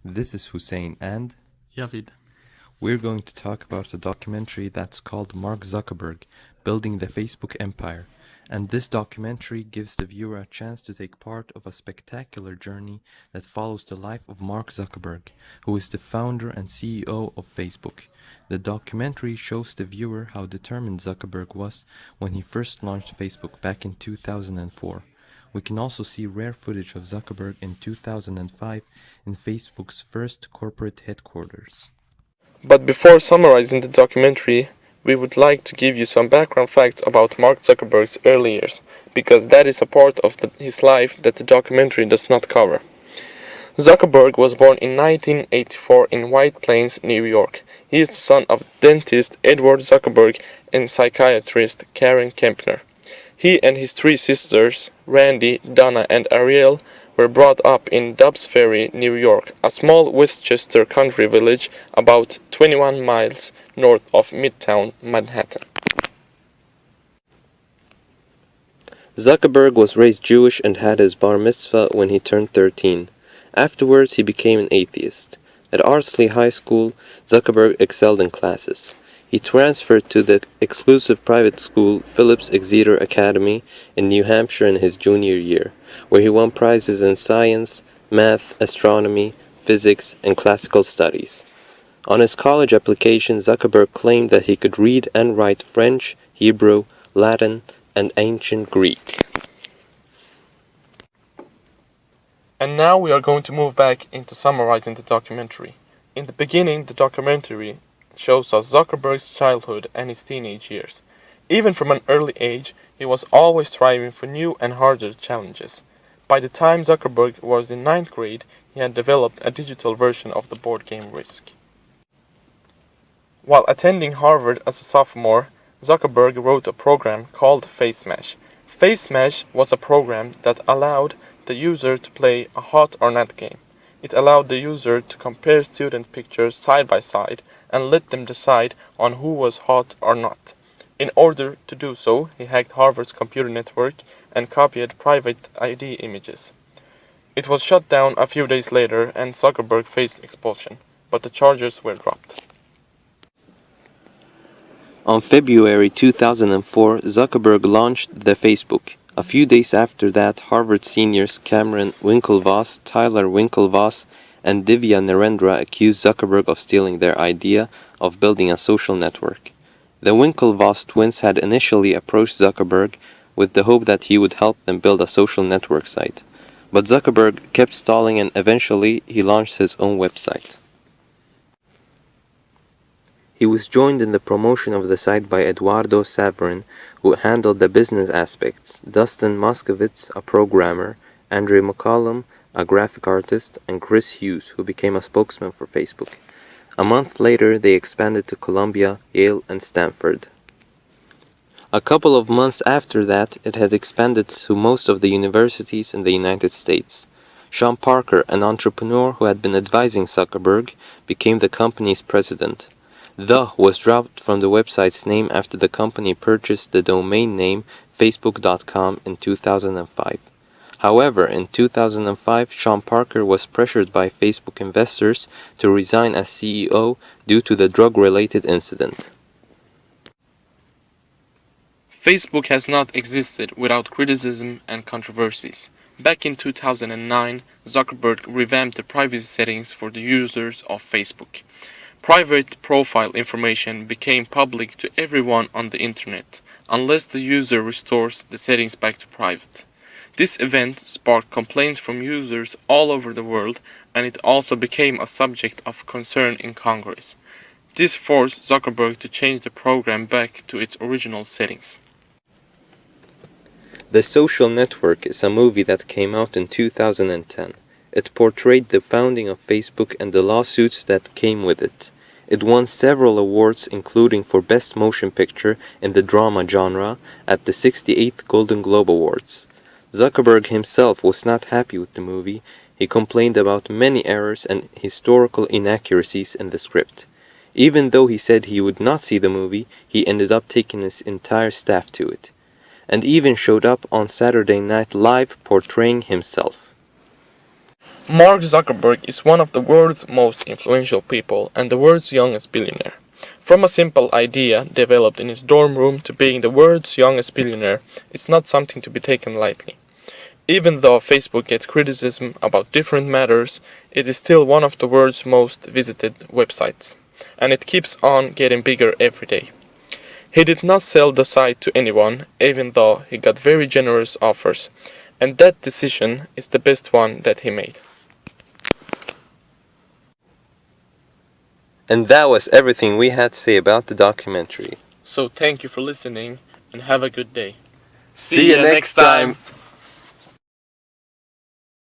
This is Husein and Javid. we're going to talk about a documentary that's called Mark Zuckerberg, Building the Facebook Empire. And this documentary gives the viewer a chance to take part of a spectacular journey that follows the life of Mark Zuckerberg, who is the founder and CEO of Facebook. The documentary shows the viewer how determined Zuckerberg was when he first launched Facebook back in 2004. We can also see rare footage of Zuckerberg in 2005 in Facebook's first corporate headquarters. But before summarizing the documentary, we would like to give you some background facts about Mark Zuckerberg's early years, because that is a part of his life that the documentary does not cover. Zuckerberg was born in 1984 in White Plains, New York. He is the son of dentist Edward Zuckerberg and psychiatrist Karen Kempner. He and his three sisters, Randy, Donna, and Ariel, were brought up in Dobbs Ferry, New York, a small Westchester country village about 21 miles north of Midtown Manhattan. Zuckerberg was raised Jewish and had his bar mitzvah when he turned 13. Afterwards, he became an atheist. At Ardsley High School, Zuckerberg excelled in classes. He transferred to the exclusive private school Phillips Exeter Academy in New Hampshire in his junior year, where he won prizes in science, math, astronomy, physics, and classical studies. On his college application, Zuckerberg claimed that he could read and write French, Hebrew, Latin, and ancient Greek. And now we are going to move back into summarizing the documentary. In the beginning, the documentary shows us Zuckerberg's childhood and his teenage years. Even from an early age, he was always striving for new and harder challenges. By the time Zuckerberg was in 9th grade, he had developed a digital version of the board game Risk. While attending Harvard as a sophomore, Zuckerberg wrote a program called FaceMash. FaceMash was a program that allowed the user to play a hot or not game. It allowed the user to compare student pictures side by side and let them decide on who was hot or not. In order to do so, he hacked Harvard's computer network and copied private ID images. It was shut down a few days later and Zuckerberg faced expulsion, but the charges were dropped. On February 2004, Zuckerberg launched the Facebook. A few days after that, Harvard seniors Cameron Winklevoss, Tyler Winklevoss, and Divya Narendra accused Zuckerberg of stealing their idea of building a social network. The Winklevoss twins had initially approached Zuckerberg with the hope that he would help them build a social network site. But Zuckerberg kept stalling and eventually he launched his own website. He was joined in the promotion of the site by Eduardo Saverin, who handled the business aspects, Dustin Moskovitz, a programmer, Andre McCollum, a graphic artist, and Chris Hughes, who became a spokesman for Facebook. A month later, they expanded to Columbia, Yale, and Stanford. A couple of months after that, it had expanded to most of the universities in the United States. Sean Parker, an entrepreneur who had been advising Zuckerberg, became the company's president. The was dropped from the website's name after the company purchased the domain name Facebook.com in 2005. However, in 2005, Sean Parker was pressured by Facebook investors to resign as CEO due to the drug-related incident. Facebook has not existed without criticism and controversies. Back in 2009, Zuckerberg revamped the privacy settings for the users of Facebook. Private profile information became public to everyone on the internet, unless the user restores the settings back to private. This event sparked complaints from users all over the world, and it also became a subject of concern in Congress. This forced Zuckerberg to change the program back to its original settings. The Social Network is a movie that came out in 2010. It portrayed the founding of Facebook and the lawsuits that came with it. It won several awards, including for Best Motion Picture in the drama genre at the 68th Golden Globe Awards. Zuckerberg himself was not happy with the movie. He complained about many errors and historical inaccuracies in the script. Even though he said he would not see the movie, he ended up taking his entire staff to it, and even showed up on Saturday Night Live portraying himself. Mark Zuckerberg is one of the world's most influential people and the world's youngest billionaire. From a simple idea developed in his dorm room to being the world's youngest billionaire, it's not something to be taken lightly. Even though Facebook gets criticism about different matters, it is still one of the world's most visited websites, and it keeps on getting bigger every day. He did not sell the site to anyone, even though he got very generous offers, and that decision is the best one that he made. And that was everything we had to say about the documentary. So thank you for listening and have a good day. See you next time!